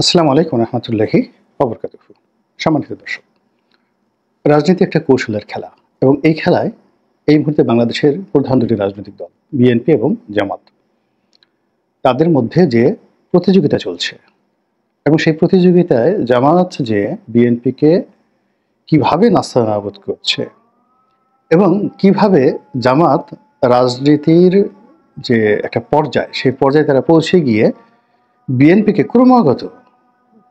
আসসালামু আলাইকুম রহমতুল্লাহি ওবরকাতুহু। সম্মানিত দর্শক, রাজনীতি একটা কৌশলের খেলা এবং এই খেলায় এই মুহূর্তে বাংলাদেশের প্রধান দুটি রাজনৈতিক দল বিএনপি এবং জামাত, তাদের মধ্যে যে প্রতিযোগিতা চলছে এবং সেই প্রতিযোগিতায় জামাত যে বিএনপিকে কিভাবে নাস্তানাবুদ করছে এবং কিভাবে জামাত রাজনীতির যে একটা পর্যায়, সেই পর্যায়ে তারা পৌঁছে গিয়ে বিএনপিকে ক্রমাগত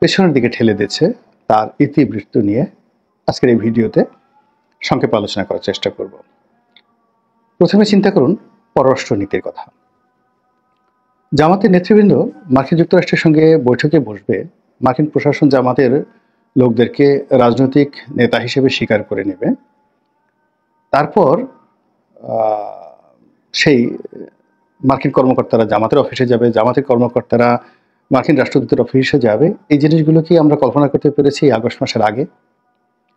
পেছনের দিকে ঠেলে দিচ্ছে, তার ইতিবৃত্ত নিয়ে আজকের এই ভিডিওতে সংক্ষেপে আলোচনা করার চেষ্টা করব। প্রথমে চিন্তা করুন পররাষ্ট্র নীতির কথা। জামাতের নেতৃবৃন্দ মার্কিন যুক্তরাষ্ট্রের সঙ্গে বৈঠকে বসবে, মার্কিন প্রশাসন জামাতের লোকদেরকে রাজনৈতিক নেতা হিসেবে স্বীকার করে নেবে, তারপর সেই মার্কিন কর্মকর্তারা জামাতের অফিসে যাবে, জামাতের কর্মকর্তারা মার্কিন রাষ্ট্রদূতের অফিসে যাবে। এই জিনিসগুলো কি আমরা কল্পনা করতে পেরেছি আগস্ট মাসের আগে?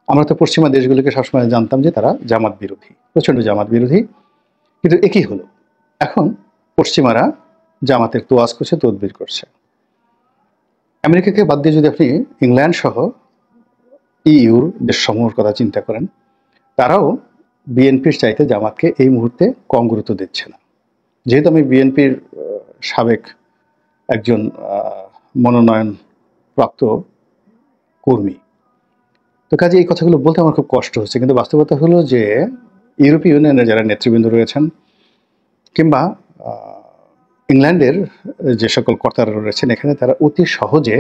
আমরা তো পশ্চিমা দেশগুলোকে সবসময় জানতাম যে তারা জামাত বিরোধী, প্রচণ্ড জামাত বিরোধী, কিন্তু একই হলো, এখন পশ্চিমারা জামাতের তোয়াজ করছে, তদবির করছে। আমেরিকাকে বাদ দিয়ে যদি আপনি ইংল্যান্ড সহ ইউর দেশসমূহের কথা চিন্তা করেন, তারাও বিএনপির চাইতে জামাতকে এই মুহূর্তে কম গুরুত্ব দিচ্ছে না। যেহেতু আমি বিএনপির সাবেক একজন মনোনয়ন প্রাপ্ত কর্মী, তো কাজে এই কথাগুলো বলতে আমার খুব কষ্ট হচ্ছে, কিন্তু বাস্তবতা হলো যে ইউরোপীয় ইউনিয়নের যারা নেতৃবৃন্দ রয়েছেন কিংবা ইংল্যান্ডের যে সকল কর্তারা রয়েছেন, এখানে তারা অতি সহজে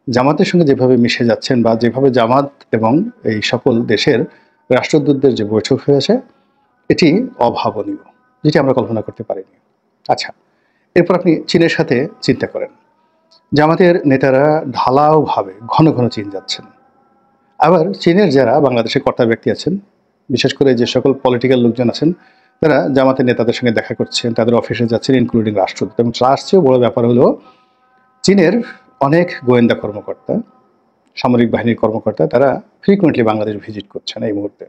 জামাতের সঙ্গে যেভাবে মিশে যাচ্ছেন বা যেভাবে জামাত এবং এই সকল দেশের রাষ্ট্রদূতদের যে বৈঠক হয়েছে, এটি অভাবনীয়, যেটি আমরা কল্পনা করতে পারিনি। আচ্ছা, এরপর আপনি চীনের সাথে চিন্তা করেন। জামাতের নেতারা ঢালাওভাবে ঘন ঘন চীন যাচ্ছেন। আবার চীনের যারা বাংলাদেশের কর্তা ব্যক্তি আছেন, বিশেষ করে যে সকল পলিটিক্যাল লোকজন আছেন, তারা জামাতের নেতাদের সঙ্গে দেখা করছেন, তাদের অফিসে যাচ্ছেন, ইনক্লুডিং রাষ্ট্রদূত। এবং তার চেয়েও বড় ব্যাপার হলো চীনের অনেক গোয়েন্দা কর্মকর্তা, সামরিক বাহিনীর কর্মকর্তা, তারা ফ্রিকুয়েন্টলি বাংলাদেশ ভিজিট করছেন এই মুহূর্তে,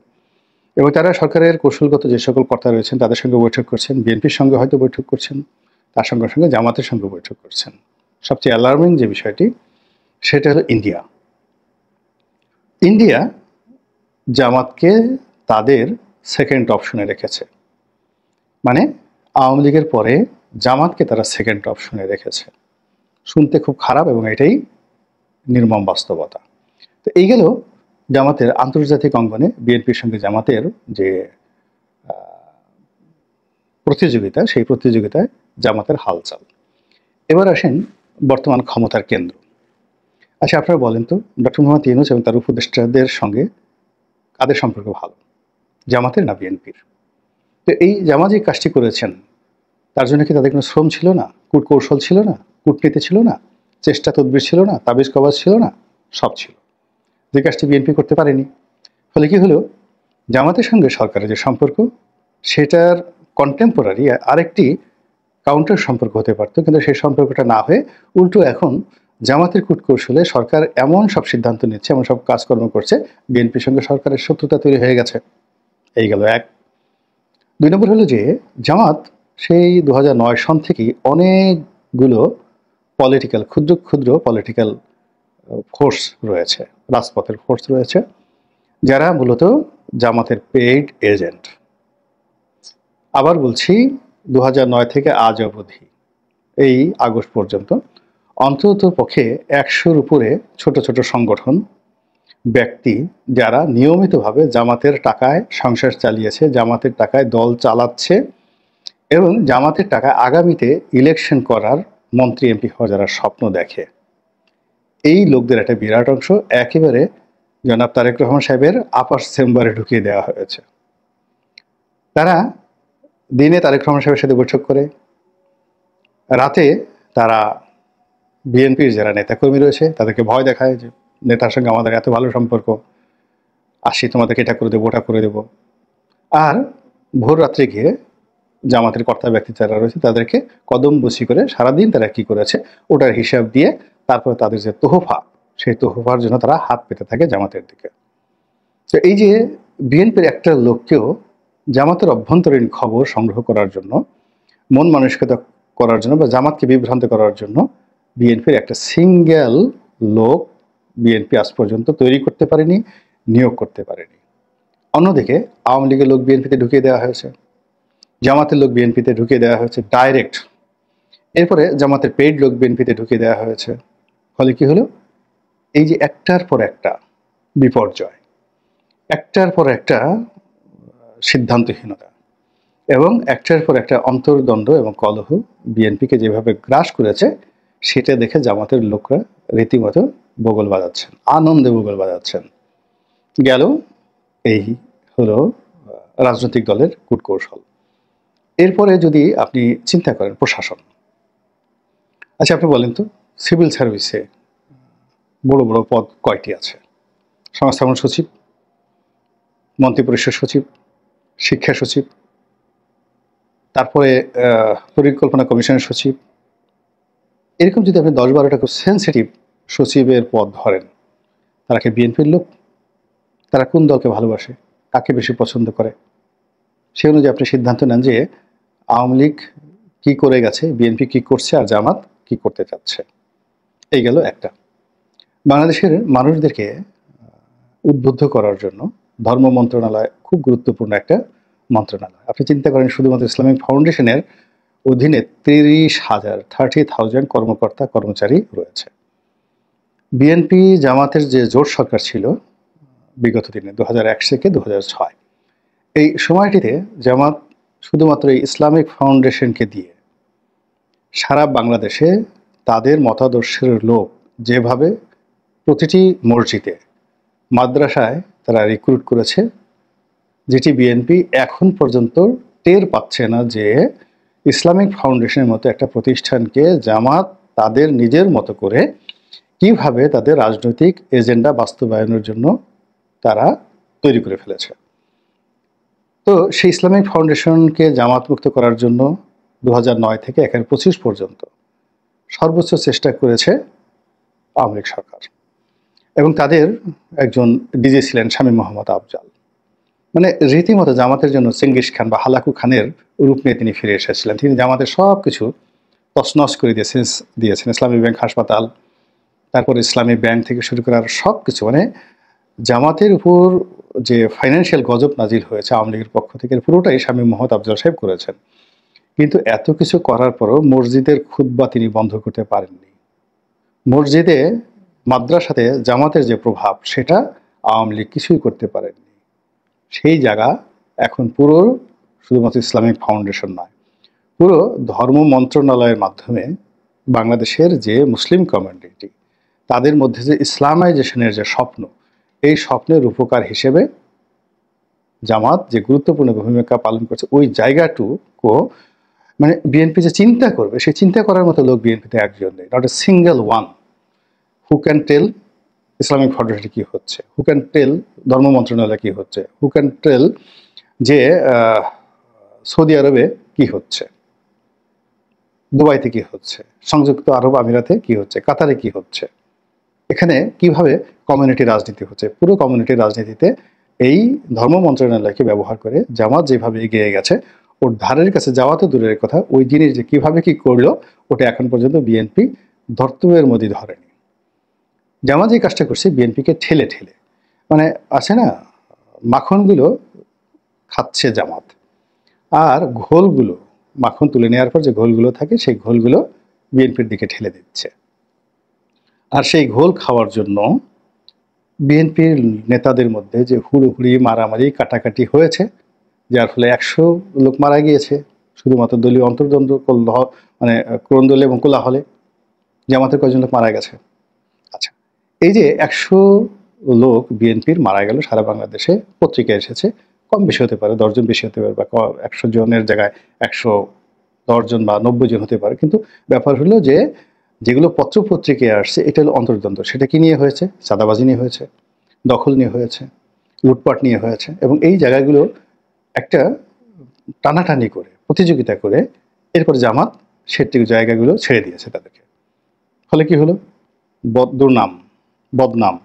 এবং তারা সরকারের কৌশলগত যে সকল কর্তা রয়েছেন তাদের সঙ্গে বৈঠক করছেন, বিএনপির সঙ্গে হয়তো বৈঠক করছেন, তার সঙ্গে সঙ্গে জামাতের সঙ্গে বৈঠক করছেন। সবচেয়ে অ্যালার্মিং যে বিষয়টি, সেটা হলো ইন্ডিয়া। ইন্ডিয়া জামাতকে তাদের সেকেন্ড অপশনে রেখেছে, মানে আওয়ামী লীগের পরে জামাতকে তারা সেকেন্ড অপশনে রেখেছে। শুনতে খুব খারাপ এবং এটাই নির্মম বাস্তবতা। তো এই গেল জামাতের আন্তর্জাতিক অঙ্গনে বিএনপির সঙ্গে জামাতের যে প্রতিযোগিতা, সেই প্রতিযোগিতায় জামাতের হালচাল। এবার আসেন বর্তমান ক্ষমতার কেন্দ্র। আচ্ছা, আপনারা বলেন তো, ডক্টর মোহাম্মদ ইউনূস এবং তার উপদেষ্টাদের সঙ্গে কাদের সম্পর্ক ভালো, জামাতের না বিএনপির? তো এই জামাত যে কাজটি করেছেন, তার জন্য কি তাদের কোনো শ্রম ছিল না, কূটকৌশল ছিল না, কূটনীতি ছিল না, চেষ্টা তদবির ছিল না, তাবিজ কবাজ ছিল না? সব ছিল। যে কাজটি বিএনপি করতে পারেনি। ফলে কি হলো, জামাতের সঙ্গে সরকারের যে সম্পর্ক, সেটার কন্টেম্পোরারি আরেকটি কাউন্টার সম্পর্ক হতে পারতো, কিন্তু সেই সম্পর্কটা না হয়ে উল্টো এখন জামাতের কূটকৌশলে সরকার এমন সব সিদ্ধান্ত নিচ্ছে, এমন সব কাজকর্ম করছে, বিএনপির সঙ্গে সরকারের শত্রুতা তৈরি হয়ে গেছে। এই গেল এক। দুই নম্বর হলো যে জামাত সেই 2009 সন থেকেই অনেকগুলো পলিটিক্যাল, ক্ষুদ্র ক্ষুদ্র পলিটিক্যাল ফোর্স রয়েছে, রাজপথের ফোর্স রয়েছে, যারা মূলত জামাতের পেইড এজেন্ট। আবার বলছি, 2009 থেকে আজ অবধি, এই আগস্ট পর্যন্ত অন্তত পক্ষে 100-র উপরে ছোট ছোট সংগঠন, ব্যক্তি, যারা নিয়মিতভাবে জামাতের টাকায় সংসার চালিয়েছে, জামাতের টাকায় দল চালাচ্ছে এবং জামাতের টাকায় আগামীতে ইলেকশন করার, মন্ত্রী এমপি হওয়ার যারা স্বপ্ন দেখে, এই লোকদের একটা বিরাট অংশ একেবারে জনাব তারেক রহমান সাহেবের আপার চেম্বারে ঢুকিয়ে দেওয়া হয়েছে। তারা দিনে তারেক রহমান সাহেবের সাথে বৈঠক করে, রাতে তারা বিএনপির যারা নেতাকর্মী রয়েছে তাদেরকে ভয় দেখায় যে নেতার সঙ্গে আমাদের এত ভালো সম্পর্ক, আসি তোমাদেরকে এটা করে দেবো, ওটা করে দেবো। আর ভোর রাত্রে গিয়ে জামাতের কর্তা ব্যক্তি যারা রয়েছে তাদেরকে কদম বসি করে সারাদিন তারা কি করেছে ওটার হিসাব দিয়ে তারপরে তাদের যে তোহফা, সেই তোহফার জন্য তারা হাত পেতে থাকে জামাতের দিকে। তো এই যে বিএনপির একটা লোককেও জামাতের অভ্যন্তরীণ খবর সংগ্রহ করার জন্য, মন মানসিকতা করার জন্য বা জামাতকে বিভ্রান্ত করার জন্য বিএনপির একটা সিঙ্গেল লোক বিএনপি আজ পর্যন্ত তৈরি করতে পারেনি, নিয়োগ করতে পারেনি। অন্যদিকে আওয়ামী লীগের লোক বিএনপিতে ঢুকিয়ে দেওয়া হয়েছে, জামাতের লোক বিএনপিতে ঢুকিয়ে দেওয়া হয়েছে ডাইরেক্ট। এরপরে জামাতের পেইড লোক বিএনপিতে ঢুকিয়ে দেওয়া হয়েছে। ফলে কি হলো, এই যে একটার পর একটা বিপর্যয়, একটার পর একটা সিদ্ধান্তহীনতা এবং একটার পর একটা অন্তর্দ্বন্দ্ব এবং কলহ বিএনপিকে যেভাবে গ্রাস করেছে, সেটা দেখে জামাতের লোকরা রীতিমতো বগল বাজাচ্ছেন, আনন্দে বগল বাজাচ্ছেন। গেল এই হলো রাজনৈতিক দলের কূটকৌশল। এরপরে যদি আপনি চিন্তা করেন প্রশাসন, আচ্ছা আপনি বলেন তো, সিভিল সার্ভিসে বড় বড় পদ কয়টি আছে? সংস্থাপন সচিব, মন্ত্রিপরিষদ সচিব, শিক্ষা সচিব, তারপরে পরিকল্পনা কমিশনের সচিব। এরকম যদি আপনি 10-12টা খুব সেন্সিটিভ সচিবের পদ ধরেন, তারা কি বিএনপির লোক? তারা কোন দলকে ভালোবাসে, কাকে বেশি পছন্দ করে, সে অনুযায়ী আপনি সিদ্ধান্ত নেন যে আওয়ামী লীগ কী করে গেছে, বিএনপি কী করছে, আর জামাত কী করতে চাচ্ছে। এই গেল একটা। বাংলাদেশের মানুষদেরকে উদ্বুদ্ধ করার জন্য ধর্ম মন্ত্রণালয় খুব গুরুত্বপূর্ণ একটা মন্ত্রণালয়। আপনি চিন্তা করেন, শুধুমাত্র ইসলামিক ফাউন্ডেশনের অধীনে 30,000 কর্মকর্তা কর্মচারী রয়েছে। বিএনপি জামাতের যে জোট সরকার ছিল বিগত দিনে 2001 থেকে 2006, এই সময়টিতে জামাত শুধুমাত্র এই ইসলামিক ফাউন্ডেশনকে দিয়ে সারা বাংলাদেশে তাদের মতাদর্শের লোক যেভাবে প্রতিটি মসজিদে, মাদ্রাসায় তারা রিক্রুট করেছে, যেটি বিএনপি এখন পর্যন্ত টের পাচ্ছে না যে ইসলামিক ফাউন্ডেশনের মতো একটা প্রতিষ্ঠানকে জামাত তাদের নিজের মতো করে কিভাবে তাদের রাজনৈতিক এজেন্ডা বাস্তবায়নের জন্য তারা তৈরি করে ফেলেছে। তো সেই ইসলামিক ফাউন্ডেশনকে জামাত মুক্ত করার জন্য 2009 থেকে 2025 পর্যন্ত সর্বোচ্চ চেষ্টা করেছে আওয়ামী লীগ সরকার, এবং তাদের একজন ডিজি ছিলেন শামীম মোহাম্মদ আফজাল। মানে রীতিমতো জামাতের জন্য চেঙ্গিস খান বা হালাকু খানের রূপ নিয়ে তিনি ফিরে এসেছিলেন। তিনি জামাতের সব কিছু তছনছ করে দিয়েছেন। ইসলামী ব্যাংক হাসপাতাল, তারপর ইসলামী ব্যাংক থেকে শুরু করার সব কিছু, মানে জামাতের উপর যে ফাইন্যান্সিয়াল গজব নাজিল হয়েছে আওয়ামী লীগের পক্ষ থেকে, পুরোটাই শামীম মোহাম্মদ আফজাল সাহেব করেছেন। কিন্তু এত কিছু করার পরও মসজিদের খুতবা তিনি বন্ধ করতে পারেননি। মসজিদে, মাদ্রাসাতে জামাতের যে প্রভাব, সেটা আওয়ামী লীগ কিছুই করতে পারেননি। সেই জায়গা এখন পুরো শুধুমাত্র ইসলামিক ফাউন্ডেশন নয়, পুরো ধর্ম মন্ত্রণালয়ের মাধ্যমে বাংলাদেশের যে মুসলিম কমিউনিটি, তাদের মধ্যে যে ইসলামাইজেশনের যে স্বপ্ন, এই স্বপ্নের রূপকার হিসেবে জামাত যে গুরুত্বপূর্ণ ভূমিকা পালন করছে, ওই জায়গাটুকু মানে বিএনপি যে চিন্তা করবে, সেই চিন্তা করার মতো লোক বিএনপিতে একজন নেই, not a single one who can tell Islamic Foundation কী হচ্ছে, হু ক্যান টেল ধর্ম মন্ত্রণালয় কী হচ্ছে, হু ক্যান টেল যে সৌদি আরবে কি হচ্ছে, দুবাইতে কি হচ্ছে, সংযুক্ত আরব আমিরাতে কি হচ্ছে, কাতারে কি হচ্ছে, এখানে কিভাবে কমিউনিটি রাজনীতি হচ্ছে। পুরো কমিউনিটি রাজনীতিতে এই ধর্ম মন্ত্রণালয়কে ব্যবহার করে জামাত যেভাবে এগিয়ে গেছে, ওর ধারের কাছে যাওয়া তো দূরের কথা, ওই জিনিস যে কীভাবে কী করলো, ওটা এখন পর্যন্ত বিএনপি ধর্তব্যের মধ্যে ধরেনি। জামাত যে কাজটা করছে বিএনপিকে ঠেলে ঠেলে, মানে আছে না, মাখনগুলো খাচ্ছে জামাত, আর ঘোলগুলো, মাখন তুলে নেওয়ার পর যে ঘোলগুলো থাকে, সেই ঘোলগুলো বিএনপির দিকে ঠেলে দিচ্ছে। আর সেই ঘোল খাওয়ার জন্য বিএনপির নেতাদের মধ্যে যে হুড়োহুড়ি, মারামারি, কাটাকাটি হয়েছে, যার ফলে 100 লোক মারা গিয়েছে শুধুমাত্র দলীয় অন্তর্দ্বন্দ্ব, মানে ক্রন্দলে এবং কোলাহলে। জামাতের কয়জন লোক মারা গেছে? আচ্ছা, এই যে 100 লোক বিএনপির মারা গেল, সারা বাংলাদেশে পত্রিকায় এসেছে, কম বেশি হতে পারে, 10 জন বেশি হতে পারে, বা 100 জনের জায়গায় 110 জন বা 90 জন হতে পারে। কিন্তু ব্যাপার হলো যে যেগুলো পত্রপত্রিকায় আসছে, এটা হলো অন্তর্দ্বন্দ্ব। সেটা কি নিয়ে হয়েছে? চাঁদাবাজি নিয়ে হয়েছে, দখল নিয়ে হয়েছে, লুটপাট নিয়ে হয়েছে। এবং এই জায়গাগুলো একটা টানাটানি করে, প্রতিযোগিতা করে, এরপর জামাত সেটি জায়গাগুলো ছেড়ে দিয়েছে তাদেরকে। ফলে কি হলো? দুর্নাম, বদনাম,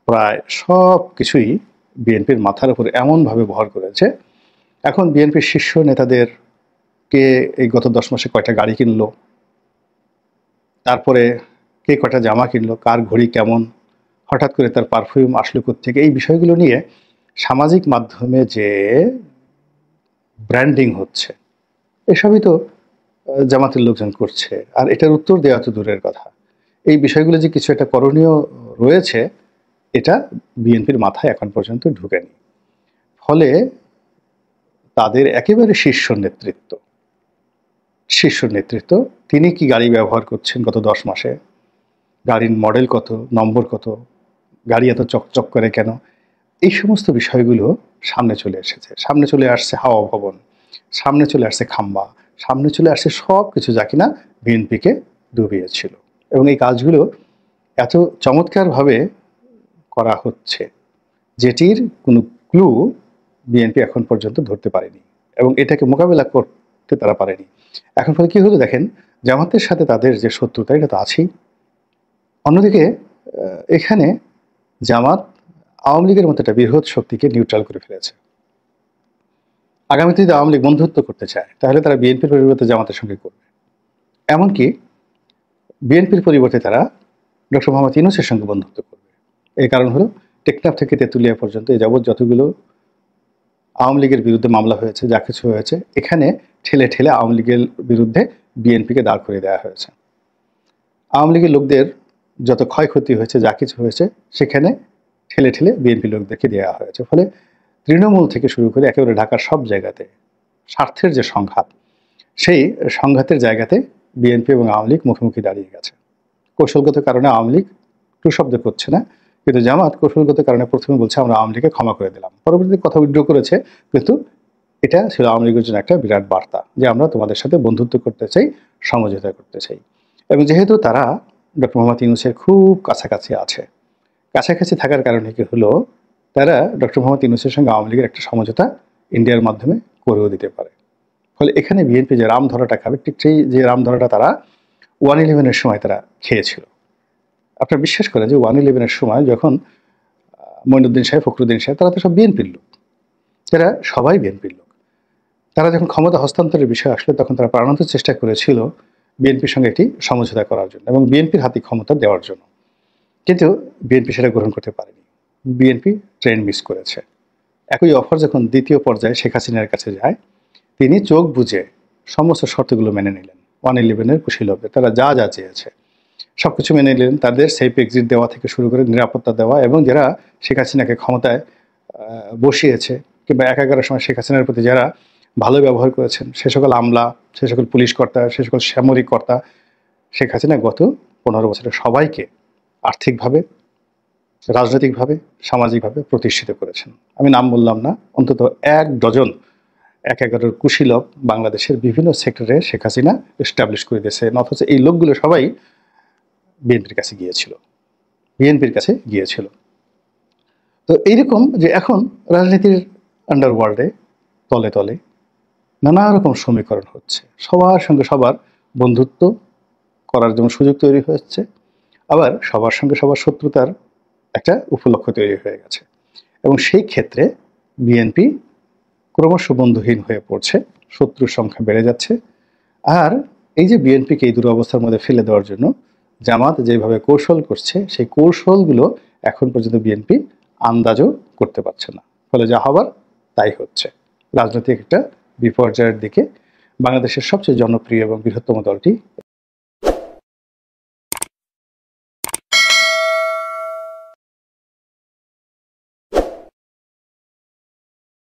প্রায় সব কিছুই বিএনপির মাথার উপরে এমনভাবে ভর করেছে। এখন বিএনপির শীর্ষ নেতাদেরকে এই গত 10 মাসে কয়টা গাড়ি কিনলো, তারপরে কে কটা জামা কিনলো, কার ঘড়ি কেমন, হঠাৎ করে তার পারফিউম আসলো কোত্থেকে, এই বিষয়গুলো নিয়ে সামাজিক মাধ্যমে যে ব্র্যান্ডিং হচ্ছে, এসবই তো জামাতের লোকজন করছে। আর এটার উত্তর দেওয়া তো দূরের কথা, এই বিষয়গুলো যে কিছু একটা করণীয় রয়েছে এটা বিএনপির মাথায় এখন পর্যন্ত ঢুকেনি। ফলে তাদের একেবারে শীর্ষ নেতৃত্ব তিনি কি গাড়ি ব্যবহার করছেন গত 10 মাসে, গাড়ির মডেল কত, নম্বর কত, গাড়ি এত চকচক করে কেন, এই সমস্ত বিষয়গুলো সামনে চলে এসেছে। সামনে চলে আসছে হাওয়া ভবন, সামনে চলে আসছে খাম্বা, সামনে চলে আসছে সব কিছু যা কিনা বিএনপিকে ডুবিয়েছিল। এবং এই কাজগুলো এত চমৎকারভাবে করা হচ্ছে যেটির কোনো ক্লু বিএনপি এখন পর্যন্ত ধরতে পারেনি এবং এটাকে মোকাবেলা করতে তারা পারেনি। এখন ফলে কী হলো দেখেন, জামাতের সাথে তাদের যে শত্রুতা এটা তো আছেই। অন্যদিকে এখানে জামাত আওয়ামী লীগের মতো একটা বৃহৎ শক্তিকে নিউট্রাল করে ফেলেছে। আগামীতে যদি আওয়ামী লীগ বন্ধুত্ব করতে চায় তাহলে তারা বিএনপির পরিবর্তে জামাতের সঙ্গে করবে। এমনকি বিএনপির পরিবর্তে তারা ডক্টর মোহাম্মদ ইউনূসের সঙ্গে বন্ধুত্ব করবে। এর কারণ হলো টেকনাফ থেকে তেঁতুলিয়া পর্যন্ত এ যাবৎ যতগুলো আওয়ামী লীগের বিরুদ্ধে মামলা হয়েছে, যা কিছু হয়েছে, এখানে ঠেলে ঠেলে আওয়ামী লীগের বিরুদ্ধে বিএনপিকে দাঁড় করিয়ে দেওয়া হয়েছে। আওয়ামী লীগের লোকদের যত ক্ষয়ক্ষতি হয়েছে, যা কিছু হয়েছে, সেখানে ঠেলে ঠেলে বিএনপি লোকদেরকে দেওয়া হয়েছে। ফলে তৃণমূল থেকে শুরু করে একেবারে ঢাকার সব জায়গাতে স্বার্থের যে সংঘাত, সেই সংঘাতের জায়গাতে বিএনপি এবং আওয়ামী লীগ মুখোমুখি দাঁড়িয়ে গেছে। কৌশলগত কারণে আওয়ামী লীগ টু শব্দ করছে না, কিন্তু জামাত কৌশলগত কারণে প্রথমে বলছে আমরা আওয়ামী লীগকে ক্ষমা করে দিলাম, পরবর্তীতে কথা উইথড্র করেছে, কিন্তু এটা ছিল আওয়ামী লীগের জন্য একটা বিরাট বার্তা যে আমরা তোমাদের সাথে বন্ধুত্ব করতে চাই, সমঝোতা করতে চাই। এবং যেহেতু তারা ডক্টর মোহাম্মদ ইউনূসের খুব কাছাকাছি আছে, কাছাকাছি থাকার কারণে কি হলো, তারা ডক্টর মোহাম্মদ ইউনূসের সঙ্গে আওয়ামী লীগের একটা সমঝোতা ইন্ডিয়ার মাধ্যমে করেও দিতে পারে। ফলে এখানে বিএনপি যে রাম ধরাটা খাবে, ঠিক সেই যে রাম ধরাটা তারা 111-এর সময় তারা খেয়েছিল। আপনারা বিশ্বাস করেন যে 111-এর সময় যখন মঈনুদ্দিন সাহেব, ফখরুদ্দিন সাহেব, তারা তো সব বিএনপির লোক, তারা সবাই বিএনপির লোক। তারা যখন ক্ষমতা হস্তান্তরের বিষয় আসলে তখন তারা প্রাণান্ত চেষ্টা করেছিল বিএনপির সঙ্গে একটি সমঝোতা করার জন্য এবং বিএনপির হাতে ক্ষমতা দেওয়ার জন্য, কিন্তু বিএনপি সেটা গ্রহণ করতে পারেনি। বিএনপি ট্রেন মিস করেছে। একই অফার যখন দ্বিতীয় পর্যায়ে শেখ হাসিনার কাছে যায়, তিনি চোখ বুজে সমস্ত শর্তগুলো মেনে নিলেন। 111-এর কুশীলভে তারা যা যা চেয়েছে সব কিছু মেনে নিলেন। তাদের সেফ এক্সিট দেওয়া থেকে শুরু করে নিরাপত্তা দেওয়া, এবং যারা শেখ হাসিনাকে ক্ষমতায় বসিয়েছে কিংবা 11-এর সময় শেখ হাসিনার প্রতি যারা ভালো ব্যবহার করেছেন, সে সকল আমলা, সে সকল পুলিশ কর্তা, সে সকল সামরিক কর্তা, শেখ হাসিনা গত 15 বছরে সবাইকে আর্থিকভাবে, রাজনৈতিকভাবে, সামাজিকভাবে প্রতিষ্ঠিত করেছেন। আমি নাম বললাম না, অন্তত 1 ডজন 11-এর কুশীলভ বাংলাদেশের বিভিন্ন সেক্টরে শেখ হাসিনা এস্টাবলিশ করে দিয়েছে। অথচ এই লোকগুলো সবাই বিএনপির কাছে গিয়েছিল। তো এইরকম যে এখন রাজনীতির আন্ডারওয়ার্ল্ডে তলে তলে নানা রকম সমীকরণ হচ্ছে, সবার সঙ্গে সবার বন্ধুত্ব করার যেমন সুযোগ তৈরি হচ্ছে, আবার সবার সঙ্গে সবার শত্রুতার একটা উপলক্ষ তৈরি হয়ে গেছে। এবং সেই ক্ষেত্রে বিএনপি ক্রমশ বন্ধুহীন হয়ে পড়ছে, শত্রুর সংখ্যা বেড়ে যাচ্ছে। আর এই যে বিএনপিকে এই দুরবস্থার মধ্যে ফেলে দেওয়ার জন্য জামাত যেভাবে কৌশল করছে, সেই কৌশলগুলো এখন পর্যন্ত বিএনপি আন্দাজও করতে পারছে না। ফলে যা হবার তাই হচ্ছে। রাজনৈতিক একটা বিপর্যয়ের দিকে বাংলাদেশের সবচেয়ে জনপ্রিয় এবং বৃহত্তম দলটি